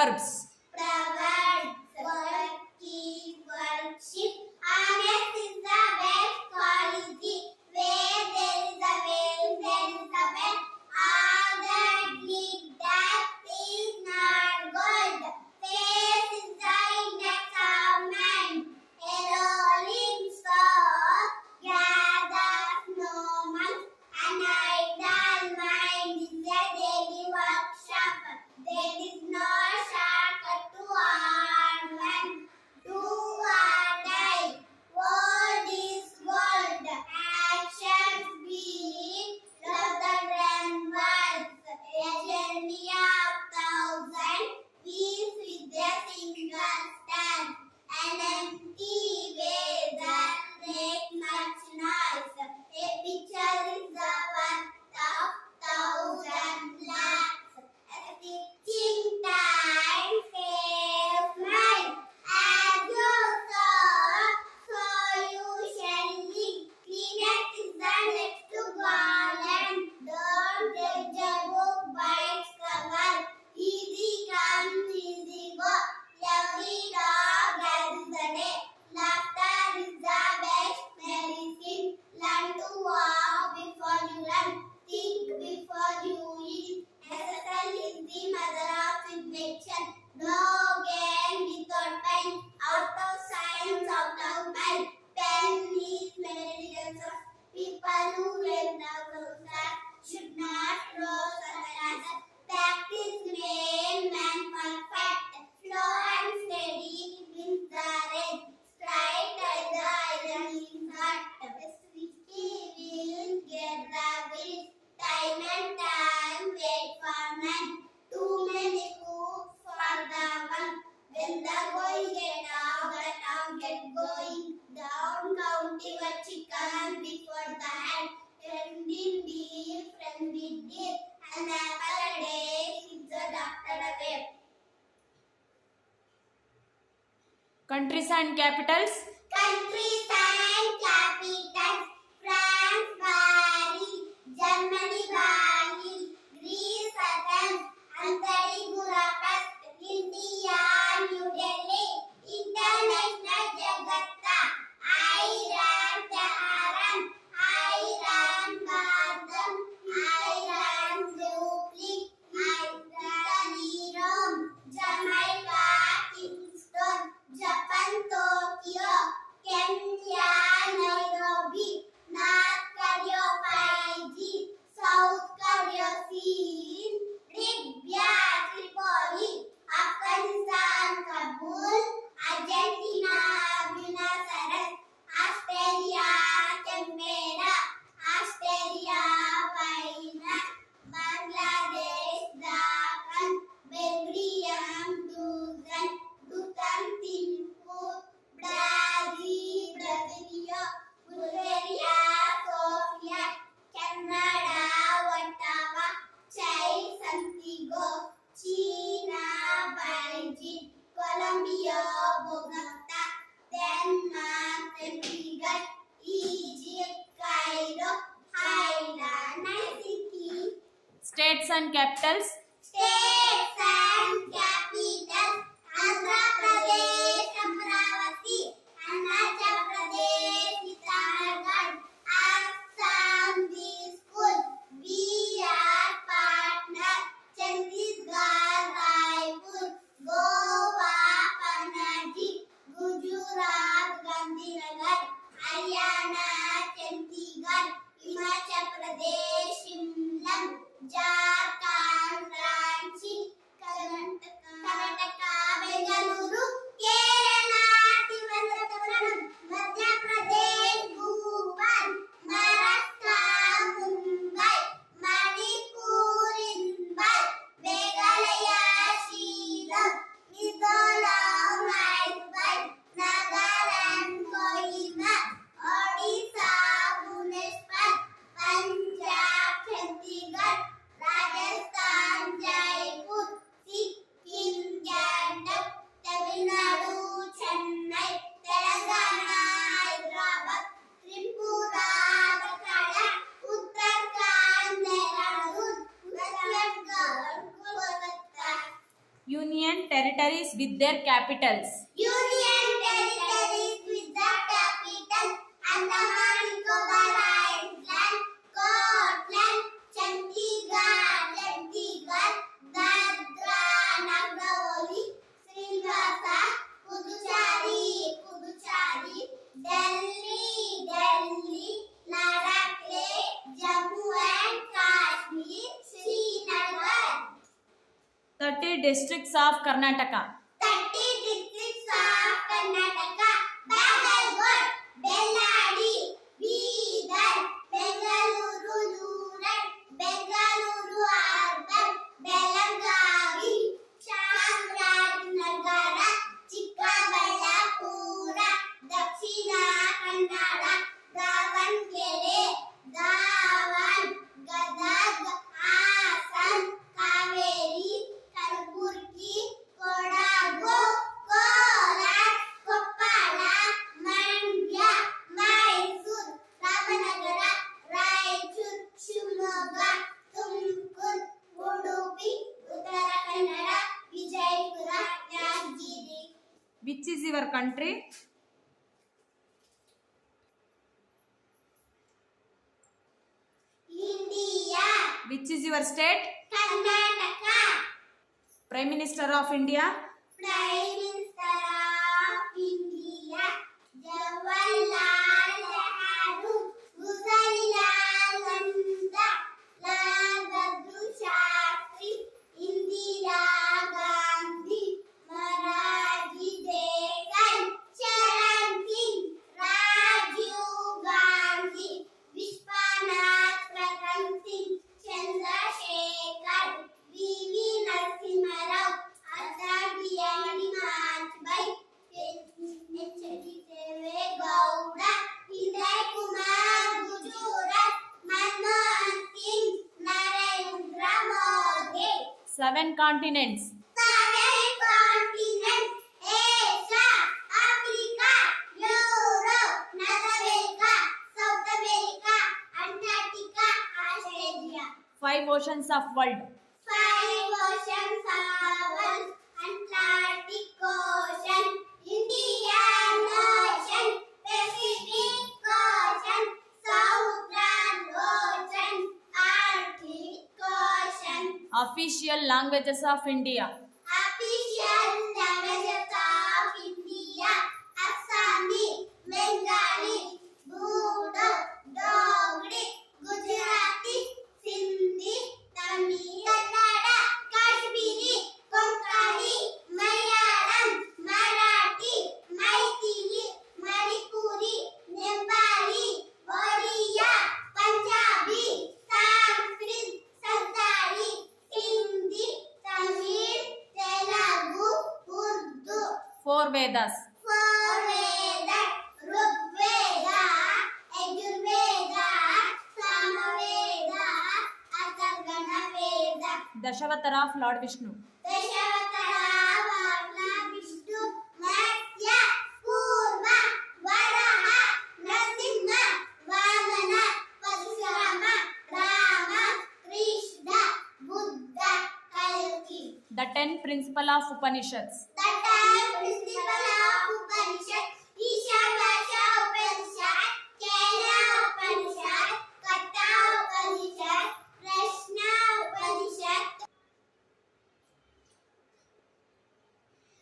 Proverbs. Proverbs. Work is worship. Honest is the best quality. Where there is a will, there is a way. All that lead that is not good. Faith is the index of man. A rolling stone gathers no month. An idle mind is a daily workshop. There is no shortcut to hard one. Do or die. Word is gold. Actions speak louder than words. A journey of thousand peace with a single stand. An empty vessel makes much noise. A picture is the worth of thousand lakhs. A stitching time saves mine. As you sow, so you shall reap. Cleanest is the next to garland. Don't judge a book by its cover. Easy come, easy go. Every dog has a day. Laughter is the best medicine. Learn to walk before you run. Think before you eat. SSL is the mother of invention. No gain without pain. Out of science, out of mind. Pen is medicine. People who learn the should not grow such. Practice made man perfect. Slow and steady wins the race. Straight as the iron is hot. Risky will get the wheat. Time and time wait for none. Too many cooks for the one. When the going get out, the town get going down. Count your chicken before the hand. Friend in deal, friend in deal. An apple a day keeps the doctor away. Countries and capitals. Countries and capitals. France, Paris. Germany, Berlin. Greece, Athens. Hungary, Budapest. India, New Delhi. International, Jakarta. Iran, Tehran. Iran, Baghdad. Iran, Zurich. Italy, Rome. Jamaica, Kingston. Japan, Tokyo. Kenya, Nairobi. North Korea, Fiji. South Korea, Seoul. Libya, Tripoli. Afghanistan, Kabul. Argentina, Buenos Aires. Australia, Canberra. Australia, Vienna. Bangladesh, Dhaka. Belgium, Dusan. Bhutan, Thimphu. Brazil, Brasilia. Bulgaria, Sofia. Canada, Ottawa. Chile, Santiago. China, Beijing. Colombia, Bogota. Denmark, Antigua. Egypt, Cairo. Thailand, Helsinki. States and capitals. States and capitals. Andhra Pradesh, Amravati. Arunachal Pradesh, Itanagarh. Assam, Diskur. We are partner. Chhattisgarh, Raipur. Goa, Panaji. Gujarat, Gandhinagar. Haryana, Chandigarh. Himachal Pradesh, Shimla. Jharkhand, Ranchi. territories with their capitals. Union territories with the capital Andaman Nicobar Island, Scotland, Chandigarh, Dadra, Nagar Haveli, Srivastava, Puducherry, Delhi, Ladakh, Jammu and Kashmir, Srinagar. 30 districts of Karnataka. 30 districts of Karnataka: Bagalkot, Bellary, Bidar, Bengaluru Rural, Bengaluru Urban, Belagavi, Chamarajanagar, Chikkaballapura, Dakshina Kannada, Davangere, Davan, Gadag, Hassan, Kaveri, Kalburgi, Kodagu, Kolar, Koppala, Mandya, Mysore, Ramanagara, Raichur, Shimoga, Tumkur, Udupi, Uttara Kannada, Vijaypura, Yadgiri. Which is your country? India, Which is your state? Karnataka. Prime Minister of India? Prime Minister of India, Jawaharlal Nehru, Gujarilal Nanda, Lal Bahadur Shastri, Indira Gandhi, Morarji Desai, Charan Singh, Rajiv Gandhi, Vishwanath Pratam Singh, Chandrasekhar, V.V. Narasimha Rao, Azad Bihari Vajpayee, H.D. Deve Gowda, Uday Kumar Gujarat, Manmohan Singh, Narendra Modi. 7 continents. 7 continents: Asia, Africa, Europe, North America, South America, Antarctica, Australia. 5 oceans of world. 5 oceans of world: Atlantic Ocean, Indian Ocean, Pacific Ocean, Southern Ocean, Arctic Ocean. Official languages of India. Official languages of India: Assami, Bengali, Bodo, Dogri, Gujarati, Sindhi, Tamil, Kannada, Kashmiri, Konkani, Malayalam, Marathi, Maithili, Manipuri, Nepali, Oriya, Punjabi, Sanskrit, Santali, Hindi, Tamil, Telugu, Urdu. 4 Vedas. 4 Vedas: Rigveda, Yajurveda, Samaveda, Atharvana Veda. Dashavatara of Lord Vishnu. Dashavatara Varna Vishnu, Matsya, Kurma, Varaha, Narasimha, Vamana, Parashurama, Rama, Krishna, Buddha, Kalki. The 10 principle of Upanishads. The 10 principle of Upanishad: Ishavasya Upanishad, Kena Upanishad, Katha Upanishad, Prashna Upanishad.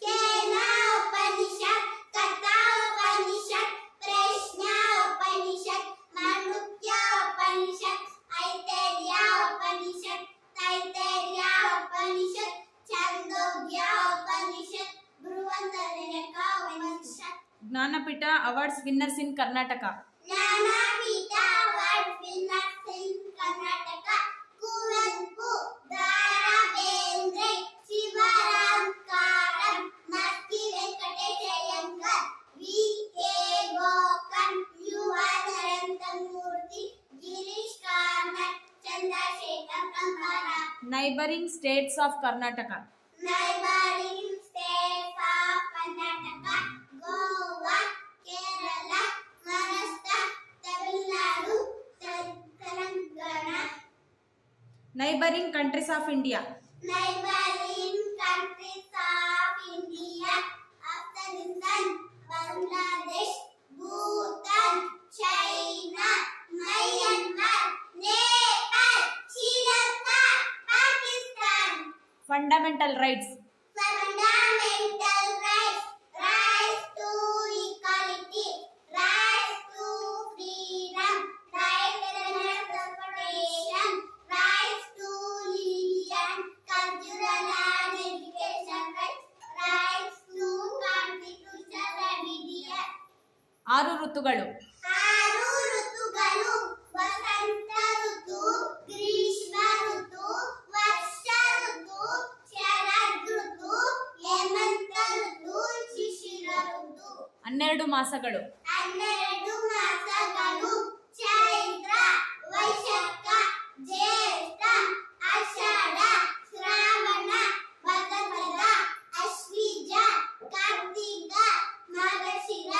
Kena Upanishad, Katha Upanishad, Prashna Upanishad, Manukya Upanishad, Aitareya Upanishad, Taittiriya Upanishad, Chandogya Upanishad, Brihadaranyaka Upanishad. Gnanapita Awards winners in Karnataka. Gnanapita Award winners in Karnataka: Kuvenpu, Dara Bendre, Shivaram Karam, Masti Venkatesh Iyengar, V.K. Gokan, U.R. Narantamurthy, Girish Karnad, Chandrasekhar Kambara. Neighboring states of Karnataka. Neighboring states of Karnataka: Goa, Kerala, Maharashtra, Tamil Nadu, Telangana. Neighboring countries of India. Neighboring countries of India: Fundamental rights. Fundamental rights. Rights to equality. Rights to freedom. Rights to transportation. Rights to religion, cultural and education rights. Rights to constitutional remedies. 6 ಋತುಗಳು. 6 ಋತುಗಳು. ವಸಂತ ಋತು, ಗ್ರೀಷ್ಮ ಋತು, ವರ್ಷ ಋತು, ಶರದ್ ಋತು, ಹೇಮಂತ ಋತು, ಶಿಶಿರ ಋತು. 12 ಮಾಸಗಳು. 12 ಮಾಸಗಳು. ಚೈತ್ರ, ವೈಶಾಖ, ಜ್ಯೇಷ್ಠ, ಆಷಾಢ, ಶ್ರಾವಣ, ಭಾದ್ರಪದ, ಅಶ್ವಿಜ, ಕಾರ್ತಿಕ, ಮಾರ್ಗಶಿರ,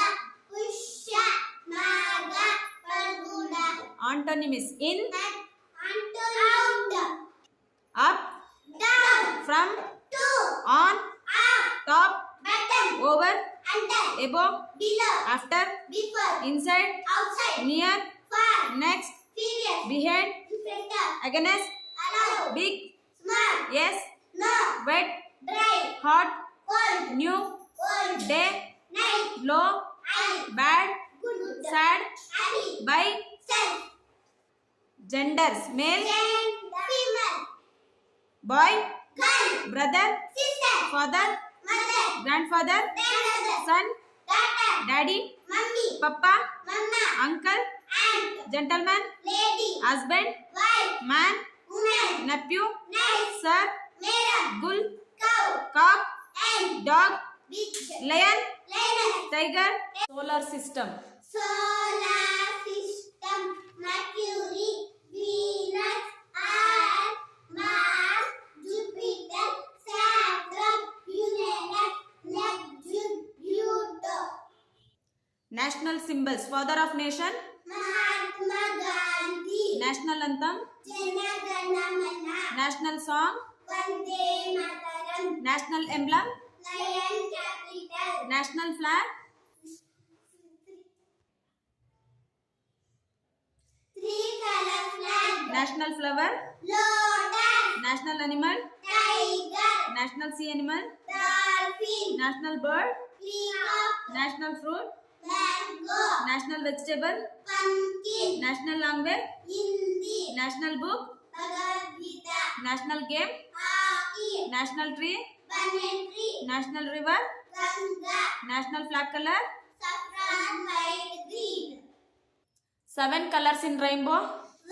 ಪುಷ್ಯ, ಮಾಘ, Phalguna. Antonyms in Out, up, down, from, to, on, up, top, bottom, over, under, above, below, after, before, inside, outside, near, far, next, period, behind, in front of, against, allow, big, small, yes, no, wet, dry, hot, cold, new, old, day, night, low, high, bad, good, sad, happy, by, self, genders, male, female, boy, girl, brother, sister, father, mother, grandfather, grandmother, son, daughter, daddy, mummy, papa, mama, uncle, aunt, gentleman, lady, husband, wife, man, woman, nephew, nice, sir, madam, bull, cow, cock, and dog, bitch, lion, lioness. tiger. Solar system. Solar system, Mercury, Venus, Earth, Mars, Jupiter, Saturn, Uranus, Neptune, Pluto. National symbols. Father of nation. Mahatma Gandhi, National anthem. Jana Gana Mana, National song. Vande Mataram, National emblem. Lion Capital, National flag. three-color flag, National flower. lotus, National animal. tiger, National sea animal. dolphin, National bird. peacock, National fruit. mango, National vegetable. pumpkin, National language. Hindi, National book. Bhagavad Gita, National game. hockey, National tree. banyan tree, National river. Ganga, National flag color. saffron, white, green, 7 colors in rainbow.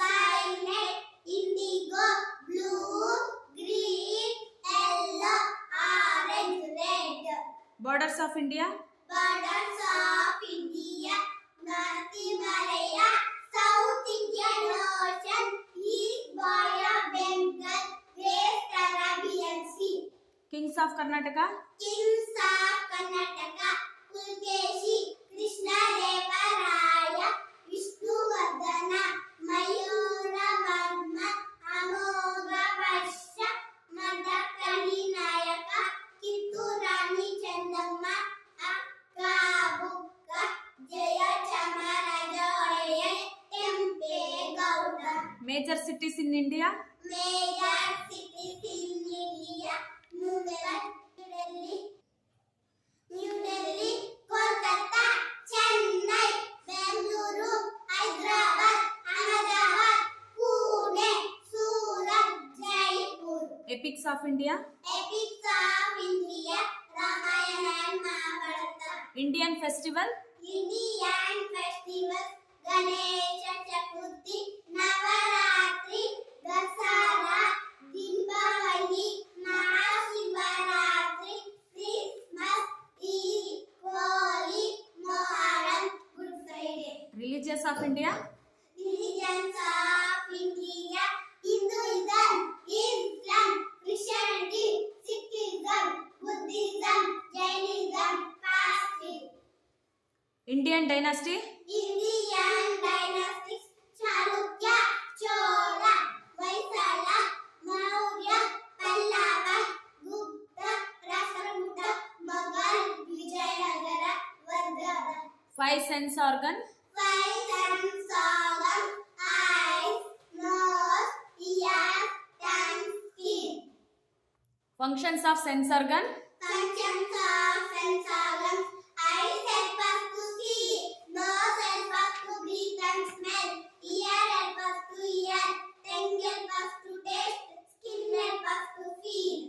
violet, indigo, blue, green, yellow, orange, red. Borders of India. Borders of India, North Himalaya, South Indian Ocean, East Bay of Bengal, West Arabian Sea. Kings of Karnataka. Kings of Karnataka, Pulkeshi, Krishna Devaraya, Vishnuvardhana, Mayura Varma, Amoga Varsha, Madakali Nayaka, Kitturani Chandamma, Akka Bukka, Jaya Chamaraja Odeya, Tempe Gowda. Major cities in India. Major cities in India, Mumbai, New Delhi, Kolkata, Chennai, Bengaluru, Hyderabad, Ahmedabad, Pune, Surat, Jaipur. Epics of India. Epics of India, Ramayana and Mahabharata. Indian festival. Indian festivals, Ganesha Chaturthi, Navaratri, Dasara, Deepavali, Mahashivaratri, Christmas, Eid, Holi, Muharram, Good Friday. Religions of India. Religions of India, Hinduism, Islam, Christianity, Sikhism, Buddhism, Jainism, Parsi. Indian dynasty. Indian dynasties, Chalukya, Chola, Vaisala, Maurya, Pallava, Gupta, Rashtrakuta, Mughal, Vijayanagar, Vardhana. 5 sense organ. 5 sense organs, eyes, nose, ears, tongue, skin. Functions of sense organ. Functions of sense organs. Eyes help us to see. Nose help us to breathe and smell. Ear help us to hear. Tongue help us to taste. Skin help us to feel.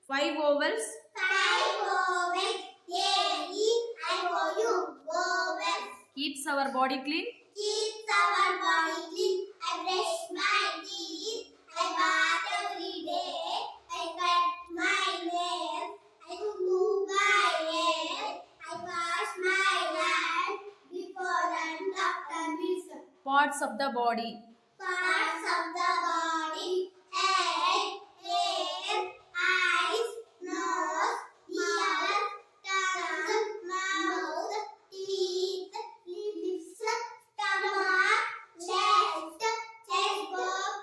5 vowels. 5 vowels. A, E, I, O, U. Vowels. Keeps our body clean. Keeps our body clean. I brush my teeth. I bath every day. I cut my nails. I comb my hair. I wash my hands before and after meals. Parts of the body. Parts of the body: head, hair, eyes, nose, ears, tongue, mouth, teeth, lips, stomach, chest box.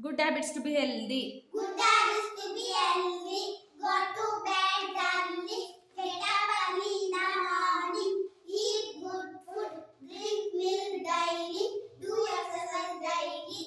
Good habits to be healthy. Good habits to be healthy. Go to bed early. Get up early in the morning. Eat good food. Drink milk daily. Do exercise daily.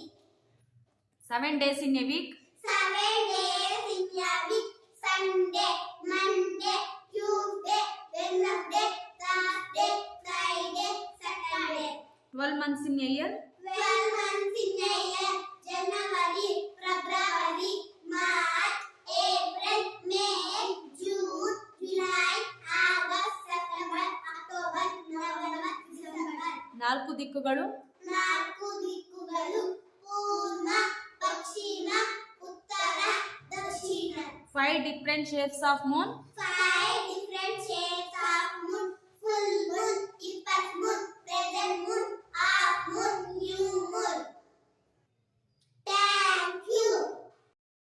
7 days in a week. 7 days in a week. Sunday, Monday, Tuesday, Wednesday, Thursday, Friday, Saturday. 12 months in a year. 12 months in a year. January, February, March, April, May, June, July, August, September, October, November, December. 4 ದಿಕ್ಕುಗಳು. 4 ದಿಕ್ಕುಗಳು: ಪೂರ್ವ, ಪಶ್ಚಿಮ, ಉತ್ತರ, ದಕ್ಷಿಣ. 5 different shapes of moon. 5 different shapes